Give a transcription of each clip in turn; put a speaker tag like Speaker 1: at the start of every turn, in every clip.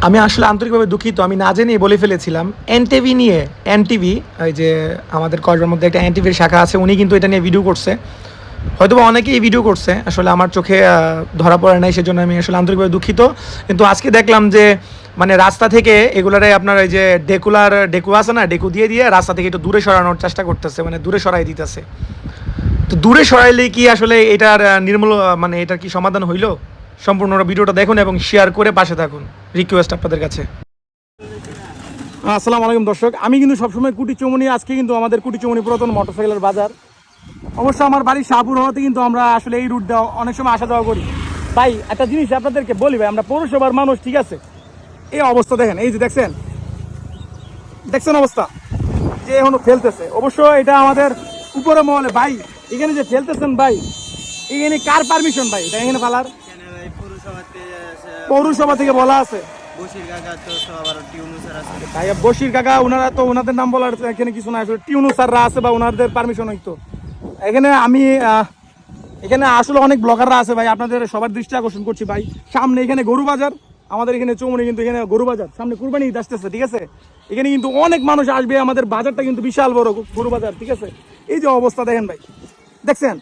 Speaker 1: আমি আসলে আন্তরিকভাবে দুঃখিত, আমি না জেনেই বলে ফেলেছিলাম এনটিভি নিয়ে। এনটিভি, ওই যে আমাদের কসবার মধ্যে একটা এনটিভির শাখা আছে, উনি কিন্তু এটা নিয়ে ভিডিও করছে। হয়তো বা অনেকেই ভিডিও করছে, আসলে আমার চোখে ধরা পড়ে নাই, সেজন্য আমি আসলে আন্তরিকভাবে দুঃখিত। কিন্তু আজকে দেখলাম যে মানে রাস্তা থেকে এগুলারে আপনার ওই যে ডেকু আছে না, ডেকু দিয়ে দিয়ে রাস্তা থেকে একটু দূরে সরানোর চেষ্টা করতেছে, মানে দূরে সরাই দিতেছে। তো দূরে সরাইলে কি আসলে এটার নির্মূল মানে এটার কি সমাধান হইলো? সম্পূর্ণ ভিডিওটা দেখুন এবং শেয়ার করে পাশে থাকুন, রিকোয়েস্ট আপনাদের কাছে। আসসালামু আলাইকুম দর্শক, আমি কিন্তু সবসময় কুটি চৌমনি, আজকে কিন্তু আমাদের কুটি চৌমনি পুরাতন মোটরসাইকেলের বাজার। অবশ্য আমার বাড়ি শাহপুর হওয়াতে কিন্তু আমরা আসলে এই রুট দেওয়া অনেক সময় আসা যাওয়া করি। ভাই একটা জিনিস আপনাদেরকে বলি, ভাই আমরা পৌরসভার মানুষ, ঠিক আছে? এই অবস্থা দেখেন, এই যে দেখছেন অবস্থা যে এখনো ফেলতেছে। অবশ্য এটা আমাদের উপরে মহলে ভাই, এখানে যে ফেলতেছেন ভাই, এখানে কার পারমিশন ভাই এটা এখানে ফালার? পৌরসভা থেকে বলা আছে। ভাই বশির কাকা, ওনারা তো ওনাদের নাম বলার এখানে কিছু না, আসলে টিউনু স্যাররা আছে বা ওনাদের পারমিশন হইতো এখানে। আমি এখানে আসলে অনেক ব্লগাররা আছে ভাই, আপনাদের সবার দৃষ্টি আকর্ষণ করছি ভাই। সামনে এখানে গরু বাজার, আমাদের এখানে চৌমনি কিন্তু এখানে গরু বাজার, সামনে কুরবানি ঈদ আসতেছে, ঠিক আছে? এখানে কিন্তু অনেক মানুষ আসবে, আমাদের বাজারটা কিন্তু বিশাল বড় গরু বাজার, ঠিক আছে? এই যে অবস্থা দেখেন ভাই, দেখছেন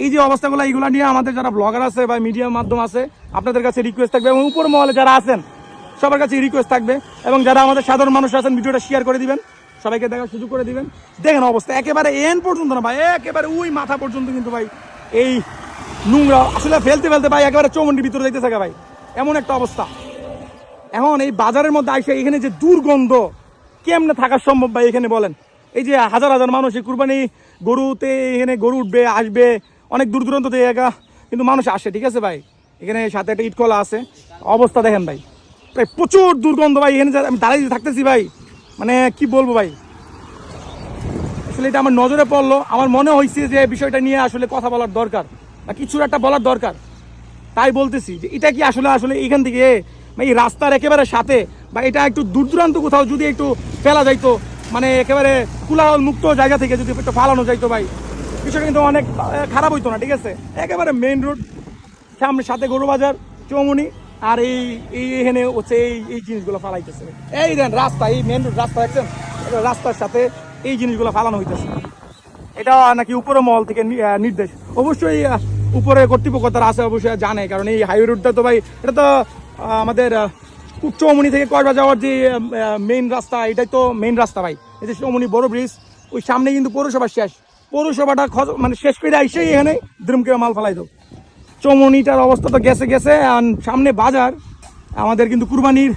Speaker 1: এই যে অবস্থাগুলো, এইগুলা নিয়ে আমাদের যারা ব্লগার আছে বা মিডিয়ার মাধ্যম আছে, আপনাদের কাছে রিকোয়েস্ট থাকবে, এবং উপর মহলে যারা আছেন সবার কাছে রিকোয়েস্ট থাকবে, এবং যারা আমাদের সাধারণ মানুষ আছেন ভিডিওটা শেয়ার করে দিবেন, সবাইকে দেখার সুযোগ করে দিবেন। দেখেন অবস্থা একেবারে এন পর্যন্ত না ভাই, একেবারে ওই মাথা পর্যন্ত কিন্তু ভাই এই নোংরা আসলে ফেলতে ফেলতে ভাই একেবারে চৌমন্ডির ভিতরে যাইতে থাকে ভাই, এমন একটা অবস্থা। এখন এই বাজারের মধ্যে আইসে এখানে যে দুর্গন্ধ, কেমনে থাকা সম্ভব ভাই এখানে বলেন? এই যে হাজার হাজার মানুষ এই কুরবানি গরুতে, এখানে গরু উঠবে আসবে অনেক দূর দূরান্ত থেকে কিন্তু মানুষ আসে, ঠিক আছে ভাই? এখানে সাথে একটা ইটকলা আছে, অবস্থা দেখেন ভাই, প্রায় প্রচুর দুর্গন্ধ ভাই। এখানে আমি দাঁড়িয়ে থাকতেছি ভাই, মানে কি বলবো ভাই, আসলে এটা আমার নজরে পড়লো, আমার মনে হয়েছে যে বিষয়টা নিয়ে আসলে কথা বলার দরকার বা কিছুর একটা বলার দরকার, তাই বলতেছি যে এটা কি আসলে আসলে এইখান থেকে এই রাস্তার একেবারে সাথে বা এটা একটু দূর দূরান্ত কোথাও যদি একটু ফেলা যাইতো, মানে একেবারে কোলাহল মুক্ত জায়গা থেকে যদি একটু ফালানো যাইতো ভাই, বিষয়টা কিন্তু অনেক খারাপ হইতো না, ঠিক আছে? একেবারে মেইন রোড, সামনে সাথে গরু বাজার, চৌমনি, আর এই এখানে হচ্ছে এই জিনিসগুলো ফালাইতেছে। এই দেন রাস্তা, এই মেইন রোড রাস্তা দেখছেন, রাস্তার সাথে এই জিনিসগুলো ফালানো হইতেছে। এটা নাকি উপরে মহল থেকে নির্দেশ, অবশ্যই উপরে কর্তৃপক্ষ তারা আছে, অবশ্যই জানে, কারণ এই হাইওয়ে রোডটা তো ভাই এটা তো আমাদের চৌমনি থেকে কসবা যাওয়ার যে মেইন রাস্তা, এটাই তো মেইন রাস্তা ভাই। এই যে চৌমনি বড় ব্রিজ, ওই সামনে কিন্তু পৌরসভা শেষ, পৌরসভাটা মানে শেষ করে আইসেই এখানে দ্রুমকে মাল ফালাই দাও। চৌমনিটার অবস্থা তো গেছে, আর সামনে বাজার, আমাদের কিন্তু কুরবানির